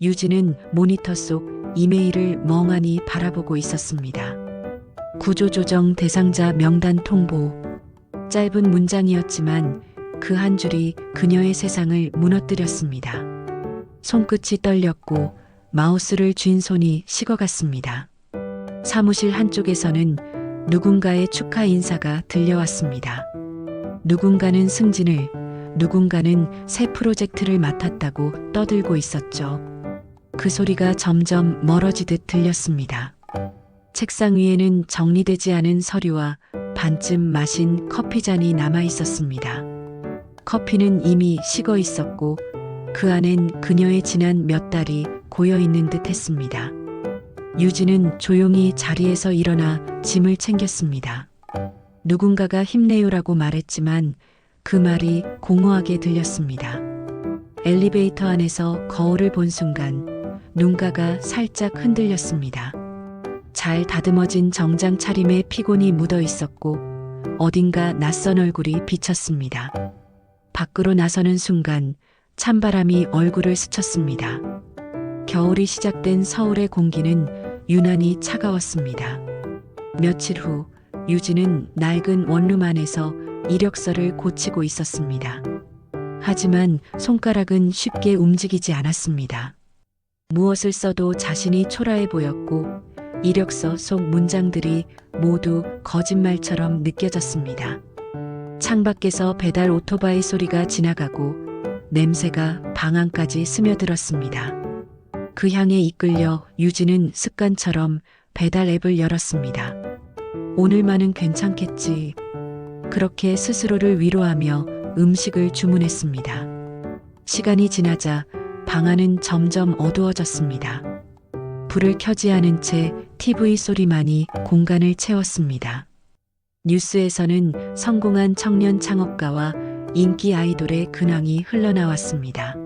유진은 모니터 속 이메일을 멍하니 바라보고 있었습니다. 구조조정 대상자 명단 통보. 짧은 문장이었지만 그 한 줄이 그녀의 세상을 무너뜨렸습니다. 손끝이 떨렸고 마우스를 쥔 손이 식어갔습니다. 사무실 한쪽에서는 누군가의 축하 인사가 들려왔습니다. 누군가는 승진을, 누군가는 새 프로젝트를 맡았다고 떠들고 있었죠. 그 소리가 점점 멀어지듯 들렸습니다. 책상 위에는 정리되지 않은 서류와 반쯤 마신 커피잔이 남아 있었습니다. 커피는 이미 식어 있었고 그 안엔 그녀의 지난 몇 달이 고여 있는 듯 했습니다. 유진은 조용히 자리에서 일어나 짐을 챙겼습니다. 누군가가 힘내요라고 말했지만 그 말이 공허하게 들렸습니다. 엘리베이터 안에서 거울을 본 순간 눈가가 살짝 흔들렸습니다. 잘 다듬어진 정장 차림에 피곤이 묻어 있었고 어딘가 낯선 얼굴이 비쳤습니다. 밖으로 나서는 순간 찬바람이 얼굴을 스쳤습니다. 겨울이 시작된 서울의 공기는 유난히 차가웠습니다. 며칠 후 유진은 낡은 원룸 안에서 이력서를 고치고 있었습니다. 하지만 손가락은 쉽게 움직이지 않았습니다. 무엇을 써도 자신이 초라해 보였고 이력서 속 문장들이 모두 거짓말처럼 느껴졌습니다. 창밖에서 배달 오토바이 소리가 지나가고 냄새가 방 안까지 스며들었습니다. 그 향에 이끌려 유진은 습관처럼 배달 앱을 열었습니다. 오늘만은 괜찮겠지. 그렇게 스스로를 위로하며 음식을 주문했습니다. 시간이 지나자 방 안은 점점 어두워졌습니다. 불을 켜지 않은 채 TV 소리만이 공간을 채웠습니다. 뉴스에서는 성공한 청년 창업가와 인기 아이돌의 근황이 흘러나왔습니다.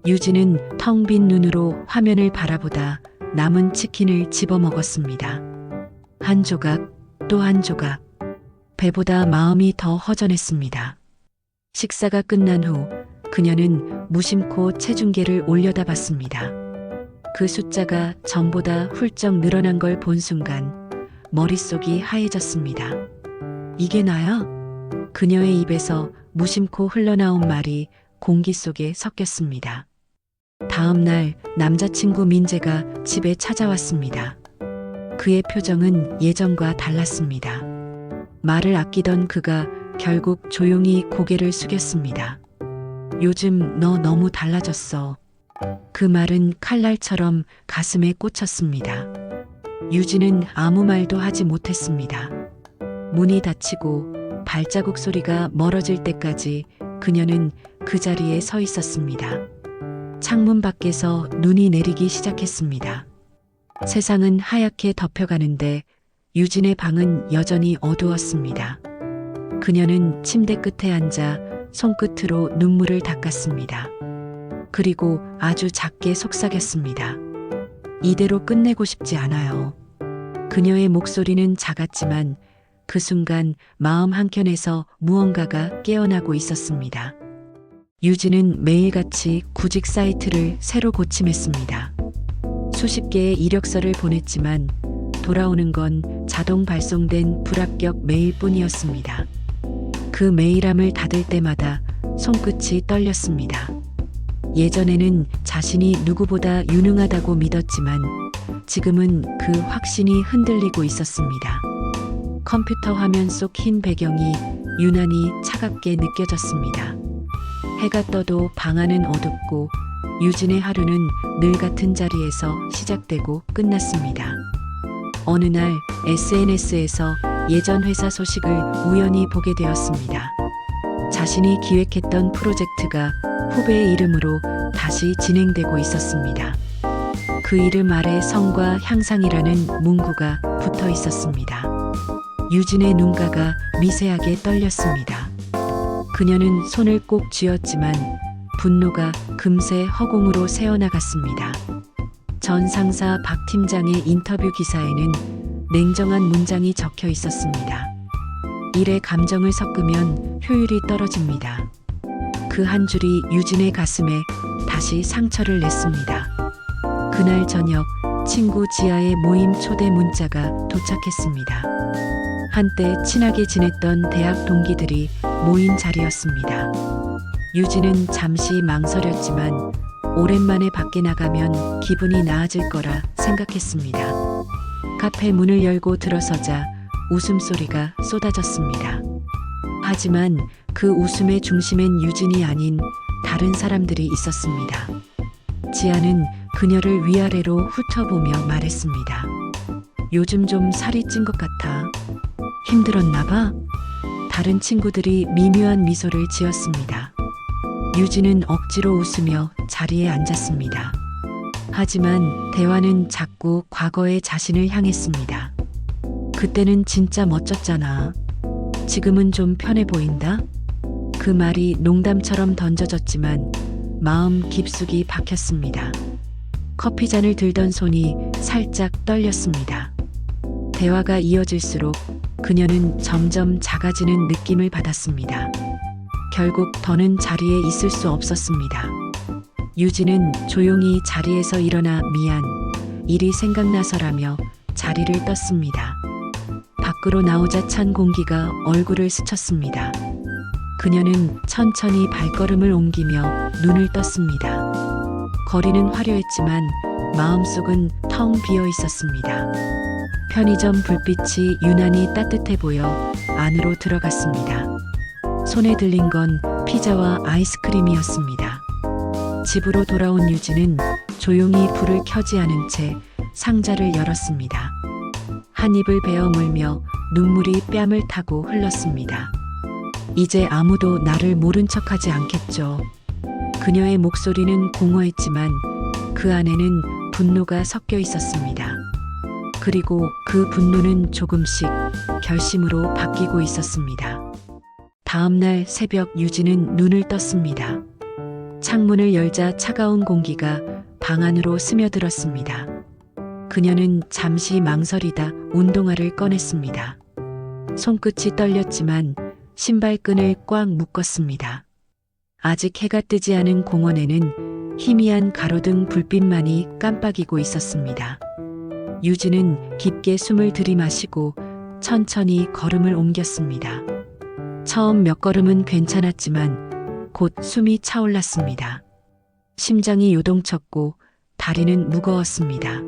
유진은 텅 빈 눈으로 화면을 바라보다 남은 치킨을 집어먹었습니다. 한 조각, 또 한 조각. 배보다 마음이 더 허전했습니다. 식사가 끝난 후 그녀는 무심코 체중계를 올려다봤습니다. 그 숫자가 전보다 훌쩍 늘어난 걸 본 순간 머릿속이 하얘졌습니다. 이게 나야? 그녀의 입에서 무심코 흘러나온 말이 공기 속에 섞였습니다. 다음 날 남자친구 민재가 집에 찾아왔습니다. 그의 표정은 예전과 달랐습니다. 말을 아끼던 그가 결국 조용히 고개를 숙였습니다. 요즘 너 너무 달라졌어. 그 말은 칼날처럼 가슴에 꽂혔습니다. 유진은 아무 말도 하지 못했습니다. 문이 닫히고 발자국 소리가 멀어질 때까지 그녀는 그 자리에 서 있었습니다. 창문 밖에서 눈이 내리기 시작했습니다. 세상은 하얗게 덮여가는데 유진의 방은 여전히 어두웠습니다. 그녀는 침대 끝에 앉아 손끝으로 눈물을 닦았습니다. 그리고 아주 작게 속삭였습니다. 이대로 끝내고 싶지 않아요. 그녀의 목소리는 작았지만 그 순간 마음 한켠에서 무언가가 깨어나고 있었습니다. 유진은 매일같이 구직 사이트를 새로 고침했습니다. 수십 개의 이력서를 보냈지만 돌아오는 건 자동 발송된 불합격 메일뿐이었습니다. 그 메일함을 닫을 때마다 손끝이 떨렸습니다. 예전에는 자신이 누구보다 유능하다고 믿었지만 지금은 그 확신이 흔들리고 있었습니다. 컴퓨터 화면 속 흰 배경이 유난히 차갑게 느껴졌습니다. 해가 떠도 방 안은 어둡고 유진의 하루는 늘 같은 자리에서 시작되고 끝났습니다. 어느 날 SNS에서 예전 회사 소식을 우연히 보게 되었습니다. 자신이 기획했던 프로젝트가 후배의 이름으로 다시 진행되고 있었습니다. 그 이름 아래 성과 향상이라는 문구가 붙어 있었습니다. 유진의 눈가가 미세하게 떨렸습니다. 그녀는 손을 꼭 쥐었지만 분노가 금세 허공으로 새어나갔습니다. 전 상사 박 팀장의 인터뷰 기사에는 냉정한 문장이 적혀 있었습니다. 일에 감정을 섞으면 효율이 떨어집니다. 그 한 줄이 유진의 가슴에 다시 상처를 냈습니다. 그날 저녁 친구 지아의 모임 초대 문자가 도착했습니다. 한때 친하게 지냈던 대학 동기들이 모인 자리였습니다. 유진은 잠시 망설였지만 오랜만에 밖에 나가면 기분이 나아질 거라 생각했습니다. 카페 문을 열고 들어서자 웃음소리가 쏟아졌습니다. 하지만 그 웃음의 중심엔 유진이 아닌 다른 사람들이 있었습니다. 지아는 그녀를 위아래로 훑어보며 말했습니다. 요즘 좀 살이 찐 것 같아. 힘들었나 봐? 다른 친구들이 미묘한 미소를 지었습니다. 유진은 억지로 웃으며 자리에 앉았습니다. 하지만 대화는 자꾸 과거의 자신을 향했습니다. 그때는 진짜 멋졌잖아. 지금은 좀 편해 보인다? 그 말이 농담처럼 던져졌지만 마음 깊숙이 박혔습니다. 커피잔을 들던 손이 살짝 떨렸습니다. 대화가 이어질수록 그녀는 점점 작아지는 느낌을 받았습니다. 결국 더는 자리에 있을 수 없었습니다. 유진은 조용히 자리에서 일어나 미안, 일이 생각나서라며 자리를 떴습니다. 밖으로 나오자 찬 공기가 얼굴을 스쳤습니다. 그녀는 천천히 발걸음을 옮기며 눈을 떴습니다. 거리는 화려했지만 마음속은 텅 비어 있었습니다. 편의점 불빛이 유난히 따뜻해 보여 안으로 들어갔습니다. 손에 들린 건 피자와 아이스크림이었습니다. 집으로 돌아온 유진은 조용히 불을 켜지 않은 채 상자를 열었습니다. 한 입을 베어 물며 눈물이 뺨을 타고 흘렀습니다. 이제 아무도 나를 모른 척하지 않겠죠. 그녀의 목소리는 공허했지만 그 안에는 분노가 섞여 있었습니다. 그리고 그 분노는 조금씩 결심으로 바뀌고 있었습니다. 다음 날 새벽 유진은 눈을 떴습니다. 창문을 열자 차가운 공기가 방 안으로 스며들었습니다. 그녀는 잠시 망설이다 운동화를 꺼냈습니다. 손끝이 떨렸지만 신발끈을 꽉 묶었습니다. 아직 해가 뜨지 않은 공원에는 희미한 가로등 불빛만이 깜빡이고 있었습니다. 유진은 깊게 숨을 들이마시고 천천히 걸음을 옮겼습니다. 처음 몇 걸음은 괜찮았지만 곧 숨이 차올랐습니다. 심장이 요동쳤고 다리는 무거웠습니다.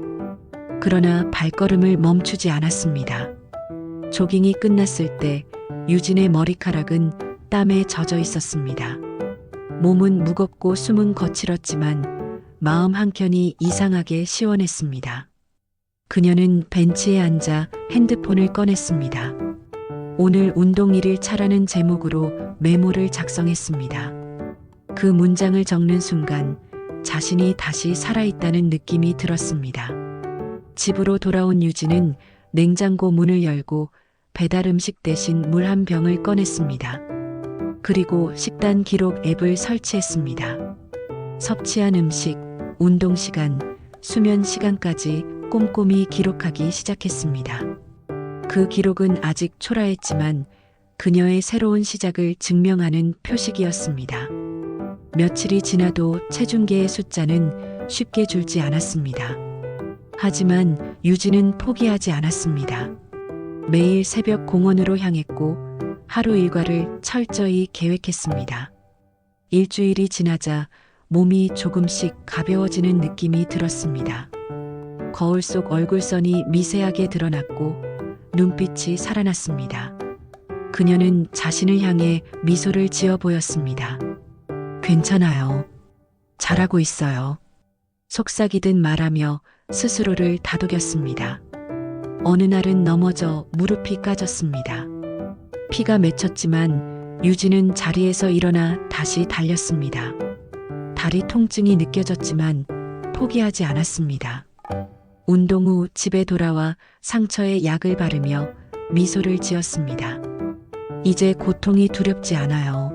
그러나 발걸음을 멈추지 않았습니다. 조깅이 끝났을 때 유진의 머리카락은 땀에 젖어 있었습니다. 몸은 무겁고 숨은 거칠었지만 마음 한켠이 이상하게 시원했습니다. 그녀는 벤치에 앉아 핸드폰을 꺼냈습니다. 오늘 운동 1일 차라는 제목으로 메모를 작성했습니다. 그 문장을 적는 순간 자신이 다시 살아있다는 느낌이 들었습니다. 집으로 돌아온 유진은 냉장고 문을 열고 배달 음식 대신 물 한 병을 꺼냈습니다. 그리고 식단 기록 앱을 설치했습니다. 섭취한 음식, 운동 시간, 수면 시간까지 꼼꼼히 기록하기 시작했습니다. 그 기록은 아직 초라했지만 그녀의 새로운 시작을 증명하는 표식이었습니다. 며칠이 지나도 체중계의 숫자는 쉽게 줄지 않았습니다. 하지만 유진은 포기하지 않았습니다. 매일 새벽 공원으로 향했고 하루 일과를 철저히 계획했습니다. 일주일이 지나자 몸이 조금씩 가벼워지는 느낌이 들었습니다. 거울 속 얼굴선이 미세하게 드러났고 눈빛이 살아났습니다. 그녀는 자신을 향해 미소를 지어 보였습니다. 괜찮아요. 잘하고 있어요. 속삭이듯 말하며 스스로를 다독였습니다. 어느 날은 넘어져 무릎이 까졌습니다. 피가 맺혔지만 유진은 자리에서 일어나 다시 달렸습니다. 다리 통증이 느껴졌지만 포기하지 않았습니다. 운동 후 집에 돌아와 상처에 약을 바르며 미소를 지었습니다. 이제 고통이 두렵지 않아요.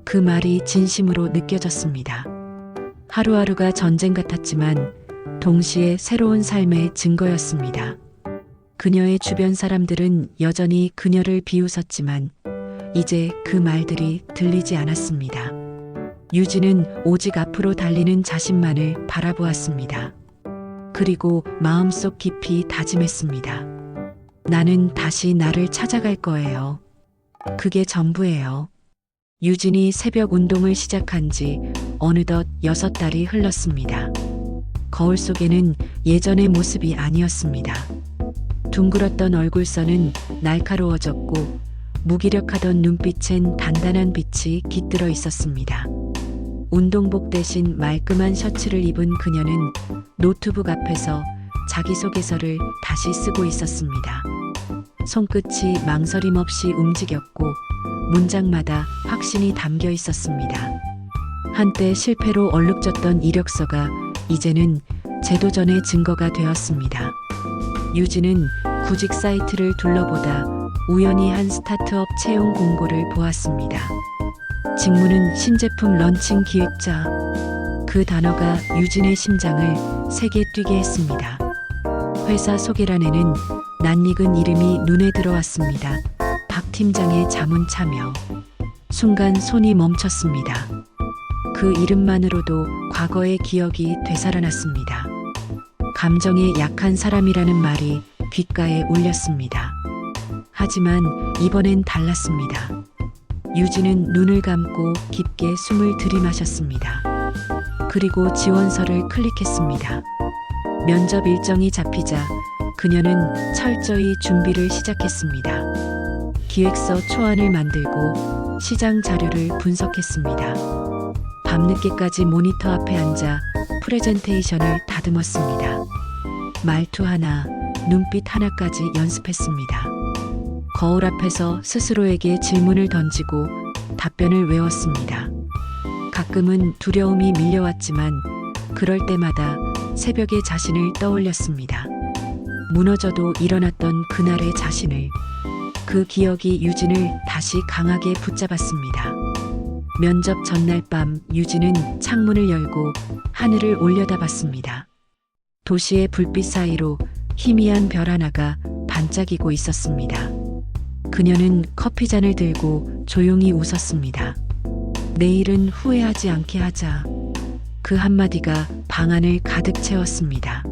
그 말이 진심으로 느껴졌습니다. 하루하루가 전쟁 같았지만 동시에 새로운 삶의 증거였습니다. 그녀의 주변 사람들은 여전히 그녀를 비웃었지만 이제 그 말들이 들리지 않았습니다. 유진은 오직 앞으로 달리는 자신만을 바라보았습니다. 그리고 마음속 깊이 다짐했습니다. 나는 다시 나를 찾아갈 거예요. 그게 전부예요. 유진이 새벽 운동을 시작한 지 어느덧 6달이 흘렀습니다. 거울 속에는 예전의 모습이 아니었습니다. 둥글었던 얼굴선은 날카로워졌고 무기력하던 눈빛엔 단단한 빛이 깃들어 있었습니다. 운동복 대신 말끔한 셔츠를 입은 그녀는 노트북 앞에서 자기소개서를 다시 쓰고 있었습니다. 손끝이 망설임 없이 움직였고 문장마다 확신이 담겨 있었습니다. 한때 실패로 얼룩졌던 이력서가 이제는 재도전의 증거가 되었습니다. 유진은 구직 사이트를 둘러보다 우연히 한 스타트업 채용 공고를 보았습니다. 직무는 신제품 런칭 기획자. 그 단어가 유진의 심장을 세게 뛰게 했습니다. 회사 소개란에는 낯익은 이름이 눈에 들어왔습니다. 박 팀장의 자문 참여. 순간 손이 멈췄습니다. 그 이름만으로도 과거의 기억이 되살아났습니다. 감정에 약한 사람이라는 말이 귓가에 울렸습니다. 하지만 이번엔 달랐습니다. 유진은 눈을 감고 깊게 숨을 들이마셨습니다. 그리고 지원서를 클릭했습니다. 면접 일정이 잡히자 그녀는 철저히 준비를 시작했습니다. 기획서 초안을 만들고 시장 자료를 분석했습니다. 밤늦게까지 모니터 앞에 앉아 프레젠테이션을 다듬었습니다. 말투 하나, 눈빛 하나까지 연습했습니다. 거울 앞에서 스스로에게 질문을 던지고 답변을 외웠습니다. 가끔은 두려움이 밀려왔지만 그럴 때마다 새벽의 자신을 떠올렸습니다. 무너져도 일어났던 그날의 자신을. 그 기억이 유진을 다시 강하게 붙잡았습니다. 면접 전날 밤 유진은 창문을 열고 하늘을 올려다봤습니다. 도시의 불빛 사이로 희미한 별 하나가 반짝이고 있었습니다. 그녀는 커피잔을 들고 조용히 웃었습니다. 내일은 후회하지 않게 하자. 그 한마디가 방안을 가득 채웠습니다.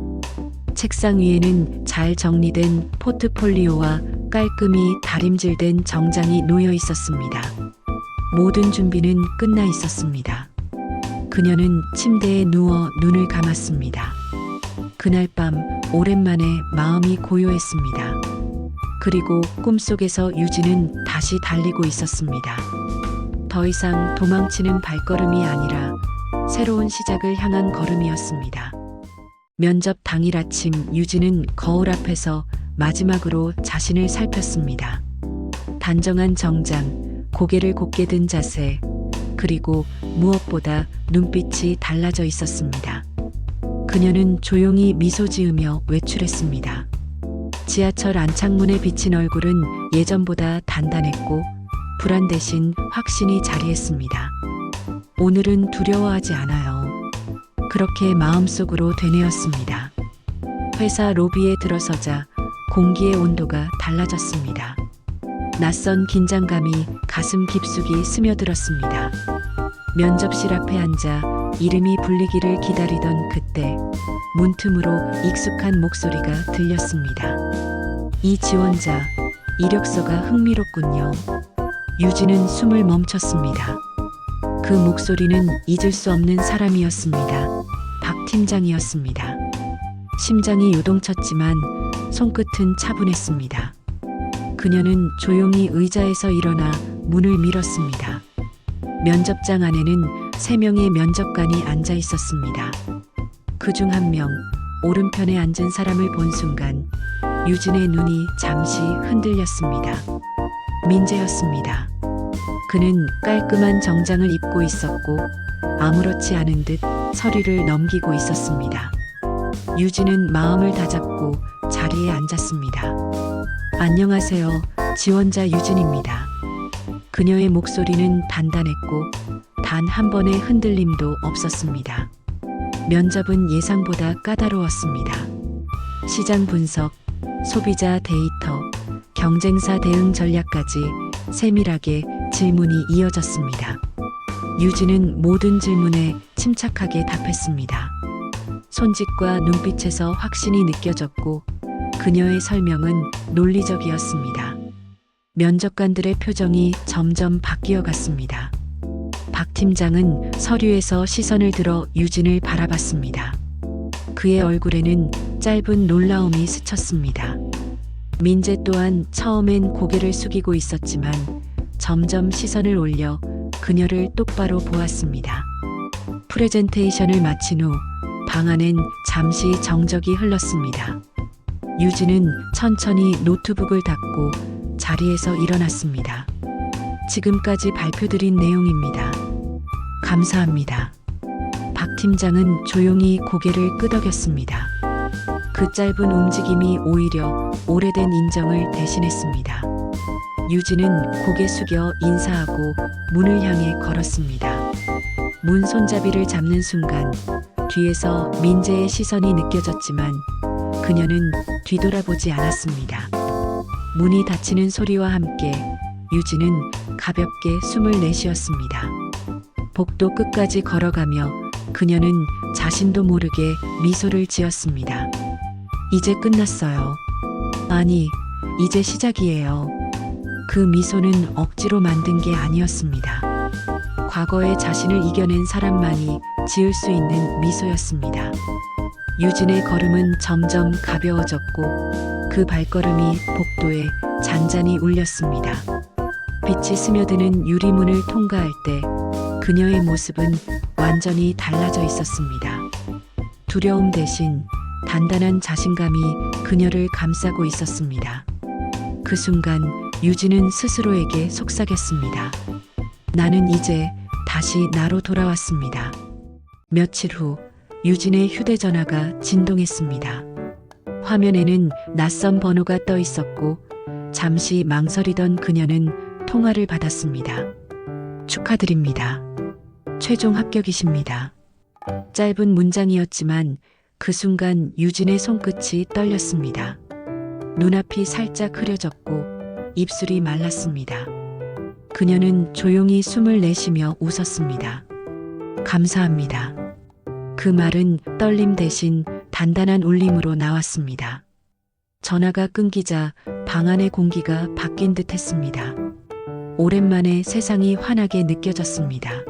책상 위에는 잘 정리된 포트폴리오와 깔끔히 다림질된 정장이 놓여 있었습니다. 모든 준비는 끝나 있었습니다. 그녀는 침대에 누워 눈을 감았습니다. 그날 밤 오랜만에 마음이 고요했습니다. 그리고 꿈속에서 유진은 다시 달리고 있었습니다. 더 이상 도망치는 발걸음이 아니라 새로운 시작을 향한 걸음이었습니다. 면접 당일 아침 유진은 거울 앞에서 마지막으로 자신을 살폈습니다. 단정한 정장, 고개를 곧게 든 자세, 그리고 무엇보다 눈빛이 달라져 있었습니다. 그녀는 조용히 미소 지으며 외출했습니다. 지하철 안창문에 비친 얼굴은 예전보다 단단했고 불안 대신 확신이 자리했습니다. 오늘은 두려워하지 않아요. 그렇게 마음속으로 되뇌었습니다. 회사 로비에 들어서자 공기의 온도가 달라졌습니다. 낯선 긴장감이 가슴 깊숙이 스며들었습니다. 면접실 앞에 앉아 이름이 불리기를 기다리던 그때 문틈으로 익숙한 목소리가 들렸습니다. 이 지원자, 이력서가 흥미롭군요. 유진은 숨을 멈췄습니다. 그 목소리는 잊을 수 없는 사람이었습니다. 박 팀장이었습니다. 심장이 요동쳤지만 손끝은 차분했습니다. 그녀는 조용히 의자에서 일어나 문을 밀었습니다. 면접장 안에는 3명의 면접관이 앉아 있었습니다. 그중 한 명, 오른편에 앉은 사람을 본 순간 유진의 눈이 잠시 흔들렸습니다. 민재였습니다. 그는 깔끔한 정장을 입고 있었고 아무렇지 않은 듯 서류를 넘기고 있었습니다. 유진은 마음을 다잡고 자리에 앉았습니다. 안녕하세요. 지원자 유진입니다. 그녀의 목소리는 단단했고 단 한 번의 흔들림도 없었습니다. 면접은 예상보다 까다로웠습니다. 시장 분석, 소비자 데이터, 경쟁사 대응 전략까지 세밀하게 질문이 이어졌습니다. 유진은 모든 질문에 침착하게 답했습니다. 손짓과 눈빛에서 확신이 느껴졌고 그녀의 설명은 논리적이었습니다. 면접관들의 표정이 점점 바뀌어 갔습니다. 박 팀장은 서류에서 시선을 들어 유진을 바라봤습니다. 그의 얼굴에는 짧은 놀라움이 스쳤습니다. 민재 또한 처음엔 고개를 숙이고 있었지만 점점 시선을 올려 그녀를 똑바로 보았습니다. 프레젠테이션을 마친 후 방 안엔 잠시 정적이 흘렀습니다. 유진은 천천히 노트북을 닫고 자리에서 일어났습니다. 지금까지 발표드린 내용입니다. 감사합니다. 박 팀장은 조용히 고개를 끄덕였습니다. 그 짧은 움직임이 오히려 오래된 인정을 대신했습니다. 유진은 고개 숙여 인사하고 문을 향해 걸었습니다. 문 손잡이를 잡는 순간 뒤에서 민재의 시선이 느껴졌지만 그녀는 뒤돌아보지 않았습니다. 문이 닫히는 소리와 함께 유진은 가볍게 숨을 내쉬었습니다. 복도 끝까지 걸어가며 그녀는 자신도 모르게 미소를 지었습니다. 이제 끝났어요. 아니, 이제 시작이에요. 그 미소는 억지로 만든 게 아니었습니다. 과거의 자신을 이겨낸 사람만이 지을 수 있는 미소였습니다. 유진의 걸음은 점점 가벼워졌고 그 발걸음이 복도에 잔잔히 울렸습니다. 빛이 스며드는 유리문을 통과할 때 그녀의 모습은 완전히 달라져 있었습니다. 두려움 대신 단단한 자신감이 그녀를 감싸고 있었습니다. 그 순간 유진은 스스로에게 속삭였습니다. 나는 이제 다시 나로 돌아왔습니다. 며칠 후 유진의 휴대전화가 진동했습니다. 화면에는 낯선 번호가 떠 있었고 잠시 망설이던 그녀는 통화를 받았습니다. 축하드립니다. 최종 합격이십니다. 짧은 문장이었지만 그 순간 유진의 손끝이 떨렸습니다. 눈앞이 살짝 흐려졌고 입술이 말랐습니다. 그녀는 조용히 숨을 내쉬며 웃었습니다. 감사합니다. 그 말은 떨림 대신 단단한 울림으로 나왔습니다. 전화가 끊기자 방 안의 공기가 바뀐 듯 했습니다. 오랜만에 세상이 환하게 느껴졌습니다.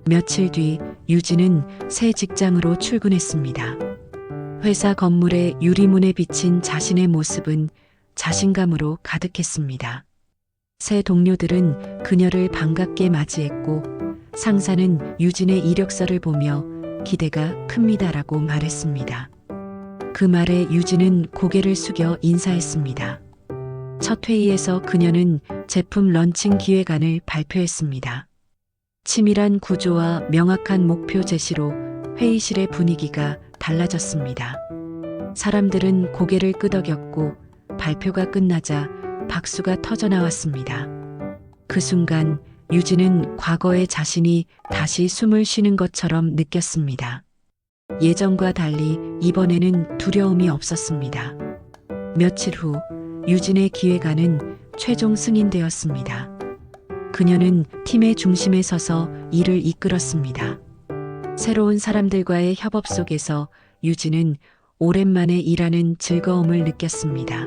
며칠 뒤 유진은 새 직장으로 출근했습니다. 회사 건물의 유리문에 비친 자신의 모습은 자신감으로 가득했습니다. 새 동료들은 그녀를 반갑게 맞이했고 상사는 유진의 이력서를 보며 기대가 큽니다라고 말했습니다. 그 말에 유진은 고개를 숙여 인사했습니다. 첫 회의에서 그녀는 제품 런칭 기획안을 발표했습니다. 치밀한 구조와 명확한 목표 제시로 회의실의 분위기가 달라졌습니다. 사람들은 고개를 끄덕였고 발표가 끝나자 박수가 터져나왔습니다. 그 순간 유진은 과거의 자신이 다시 숨을 쉬는 것처럼 느꼈습니다. 예전과 달리 이번에는 두려움이 없었습니다. 며칠 후 유진의 기획안은 최종 승인되었습니다. 그녀는 팀의 중심에 서서 일을 이끌었습니다. 새로운 사람들과의 협업 속에서 유진은 오랜만에 일하는 즐거움을 느꼈습니다.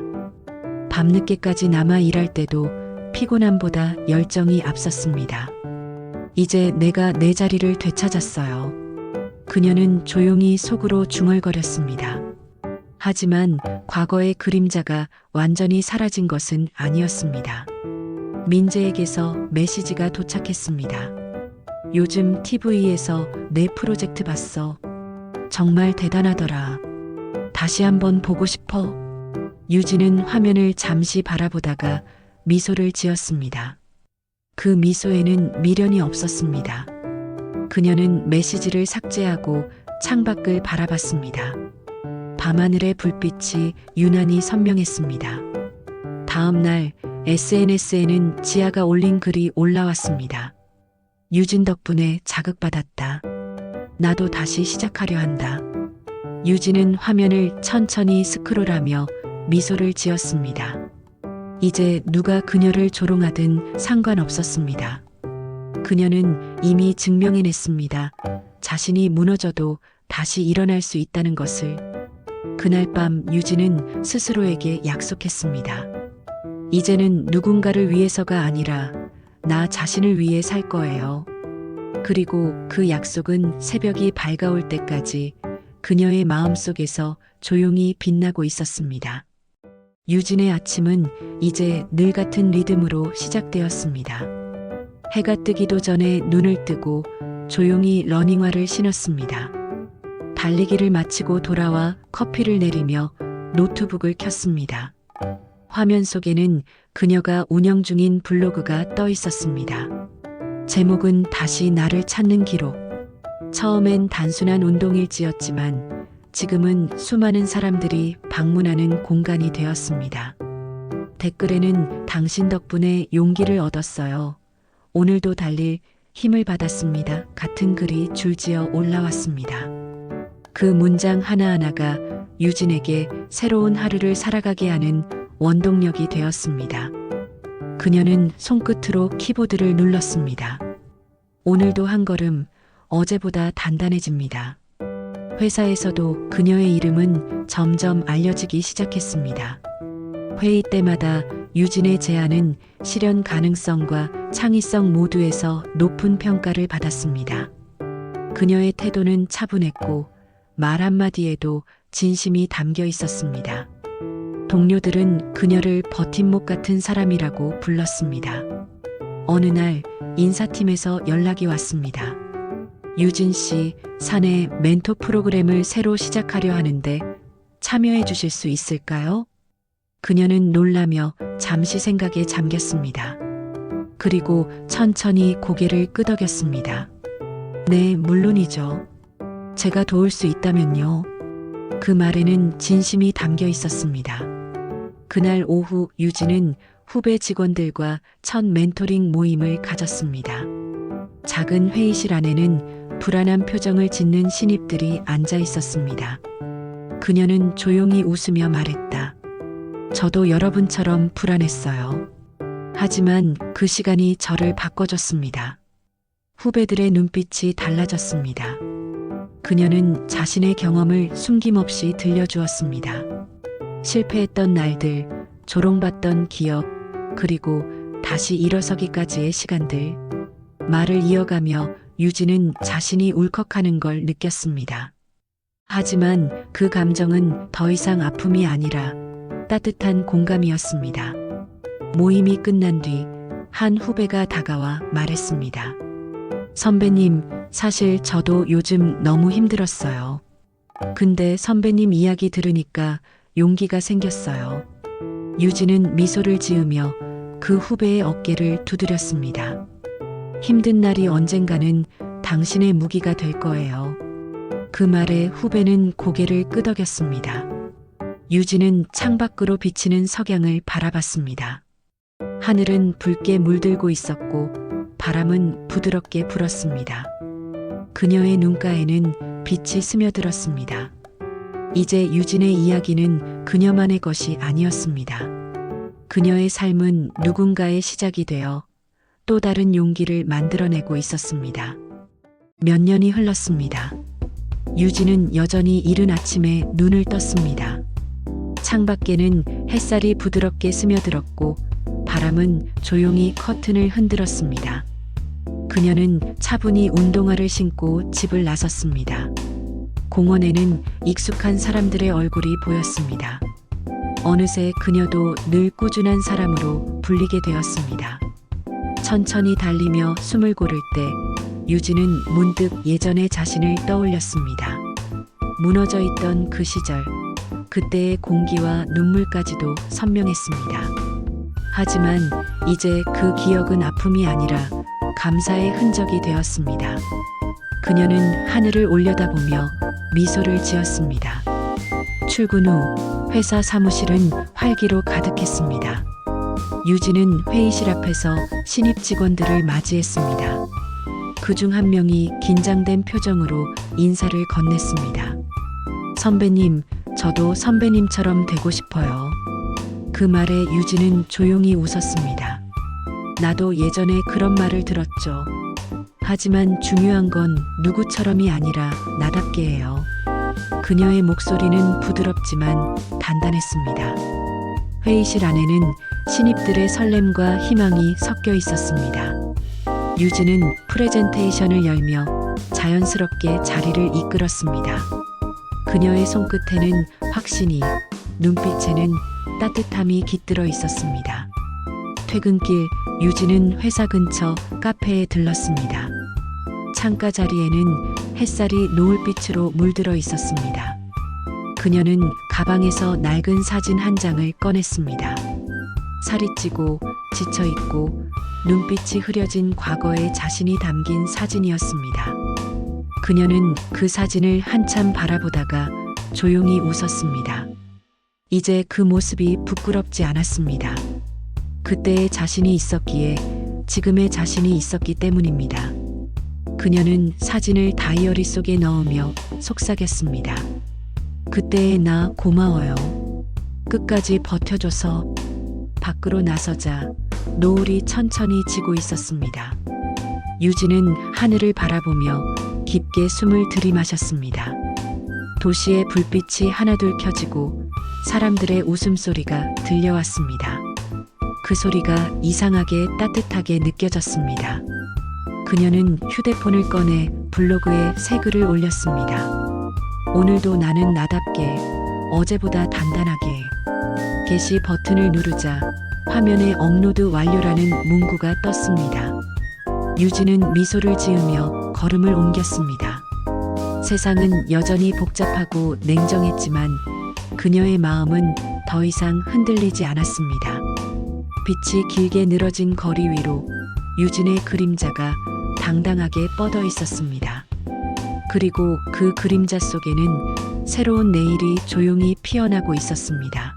밤늦게까지 남아 일할 때도 피곤함보다 열정이 앞섰습니다. 이제 내가 내 자리를 되찾았어요. 그녀는 조용히 속으로 중얼거렸습니다. 하지만 과거의 그림자가 완전히 사라진 것은 아니었습니다. 민재에게서 메시지가 도착했습니다. 요즘 TV에서 내 프로젝트 봤어. 정말 대단하더라. 다시 한번 보고 싶어. 유진은 화면을 잠시 바라보다가 미소를 지었습니다. 그 미소에는 미련이 없었습니다. 그녀는 메시지를 삭제하고 창밖을 바라봤습니다. 밤하늘의 불빛이 유난히 선명했습니다. 다음 날 SNS에는 지아가 올린 글이 올라왔습니다. 유진 덕분에 자극받았다. 나도 다시 시작하려 한다. 유진은 화면을 천천히 스크롤하며 미소를 지었습니다. 이제 누가 그녀를 조롱하든 상관없었습니다. 그녀는 이미 증명해냈습니다. 자신이 무너져도 다시 일어날 수 있다는 것을. 그날 밤 유진은 스스로에게 약속했습니다. 이제는 누군가를 위해서가 아니라 나 자신을 위해 살 거예요. 그리고 그 약속은 새벽이 밝아올 때까지 그녀의 마음속에서 조용히 빛나고 있었습니다. 유진의 아침은 이제 늘 같은 리듬으로 시작되었습니다. 해가 뜨기도 전에 눈을 뜨고 조용히 러닝화를 신었습니다. 달리기를 마치고 돌아와 커피를 내리며 노트북을 켰습니다. 화면 속에는 그녀가 운영 중인 블로그가 떠 있었습니다. 제목은 다시 나를 찾는 기록. 처음엔 단순한 운동일지였지만 지금은 수많은 사람들이 방문하는 공간이 되었습니다. 댓글에는 당신 덕분에 용기를 얻었어요. 오늘도 달릴 힘을 받았습니다. 같은 글이 줄지어 올라왔습니다. 그 문장 하나하나가 유진에게 새로운 하루를 살아가게 하는 원동력이 되었습니다. 그녀는 손끝으로 키보드를 눌렀습니다. 오늘도 한 걸음, 어제보다 단단해집니다. 회사에서도 그녀의 이름은 점점 알려지기 시작했습니다. 회의 때마다 유진의 제안은 실현 가능성과 창의성 모두에서 높은 평가를 받았습니다. 그녀의 태도는 차분했고 말 한마디에도 진심이 담겨 있었습니다. 동료들은 그녀를 버팀목 같은 사람이라고 불렀습니다. 어느 날 인사팀에서 연락이 왔습니다. 유진 씨, 사내 멘토 프로그램을 새로 시작하려 하는데 참여해 주실 수 있을까요? 그녀는 놀라며 잠시 생각에 잠겼습니다. 그리고 천천히 고개를 끄덕였습니다. 네, 물론이죠. 제가 도울 수 있다면요. 그 말에는 진심이 담겨 있었습니다. 그날 오후 유진은 후배 직원들과 첫 멘토링 모임을 가졌습니다. 작은 회의실 안에는 불안한 표정을 짓는 신입들이 앉아 있었습니다. 그녀는 조용히 웃으며 말했다. 저도 여러분처럼 불안했어요. 하지만 그 시간이 저를 바꿔줬습니다. 후배들의 눈빛이 달라졌습니다. 그녀는 자신의 경험을 숨김없이 들려주었습니다. 실패했던 날들, 조롱받던 기억, 그리고 다시 일어서기까지의 시간들. 말을 이어가며 유진은 자신이 울컥하는 걸 느꼈습니다. 하지만 그 감정은 더 이상 아픔이 아니라 따뜻한 공감이었습니다. 모임이 끝난 뒤 한 후배가 다가와 말했습니다. 선배님, 사실 저도 요즘 너무 힘들었어요. 근데 선배님 이야기 들으니까 용기가 생겼어요. 유진은 미소를 지으며 그 후배의 어깨를 두드렸습니다. 힘든 날이 언젠가는 당신의 무기가 될 거예요. 그 말에 후배는 고개를 끄덕였습니다. 유진은 창밖으로 비치는 석양을 바라봤습니다. 하늘은 붉게 물들고 있었고 바람은 부드럽게 불었습니다. 그녀의 눈가에는 빛이 스며들었습니다. 이제 유진의 이야기는 그녀만의 것이 아니었습니다. 그녀의 삶은 누군가의 시작이 되어 또 다른 용기를 만들어내고 있었습니다. 몇 년이 흘렀습니다. 유진은 여전히 이른 아침에 눈을 떴습니다. 창밖에는 햇살이 부드럽게 스며들었고 바람은 조용히 커튼을 흔들었습니다. 그녀는 차분히 운동화를 신고 집을 나섰습니다. 공원에는 익숙한 사람들의 얼굴이 보였습니다. 어느새 그녀도 늘 꾸준한 사람으로 불리게 되었습니다. 천천히 달리며 숨을 고를 때 유진은 문득 예전의 자신을 떠올렸습니다. 무너져 있던 그 시절, 그때의 공기와 눈물까지도 선명했습니다. 하지만 이제 그 기억은 아픔이 아니라 감사의 흔적이 되었습니다. 그녀는 하늘을 올려다보며 미소를 지었습니다. 출근 후 회사 사무실은 활기로 가득했습니다. 유진은 회의실 앞에서 신입 직원들을 맞이했습니다. 그중 한 명이 긴장된 표정으로 인사를 건넸습니다. 선배님, 저도 선배님처럼 되고 싶어요. 그 말에 유진은 조용히 웃었습니다. 나도 예전에 그런 말을 들었죠. 하지만 중요한 건 누구처럼이 아니라 나답게예요. 그녀의 목소리는 부드럽지만 단단했습니다. 회의실 안에는 신입들의 설렘과 희망이 섞여 있었습니다. 유진은 프레젠테이션을 열며 자연스럽게 자리를 이끌었습니다. 그녀의 손끝에는 확신이, 눈빛에는 따뜻함이 깃들어 있었습니다. 퇴근길 유진은 회사 근처 카페에 들렀습니다. 창가 자리에는 햇살이 노을빛으로 물들어 있었습니다. 그녀는 가방에서 낡은 사진 한 장을 꺼냈습니다. 살이 찌고 지쳐 있고 눈빛이 흐려진 과거의 자신이 담긴 사진이었습니다. 그녀는 그 사진을 한참 바라보다가 조용히 웃었습니다. 이제 그 모습이 부끄럽지 않았습니다. 그때의 자신이 있었기에 지금의 자신이 있었기 때문입니다. 그녀는 사진을 다이어리 속에 넣으며 속삭였습니다. 그때의 나 고마워요. 끝까지 버텨줘서. 밖으로 나서자 노을이 천천히 지고 있었습니다. 유진은 하늘을 바라보며 깊게 숨을 들이마셨습니다. 도시의 불빛이 하나둘 켜지고 사람들의 웃음소리가 들려왔습니다. 그 소리가 이상하게 따뜻하게 느껴졌습니다. 그녀는 휴대폰을 꺼내 블로그에 새 글을 올렸습니다. 오늘도 나는 나답게, 어제보다 단단하게. 게시 버튼을 누르자 화면에 업로드 완료라는 문구가 떴습니다. 유진은 미소를 지으며 걸음을 옮겼습니다. 세상은 여전히 복잡하고 냉정했지만 그녀의 마음은 더 이상 흔들리지 않았습니다. 빛이 길게 늘어진 거리 위로 유진의 그림자가 당당하게 뻗어 있었습니다. 그리고 그 그림자 속에는 새로운 내일이 조용히 피어나고 있었습니다.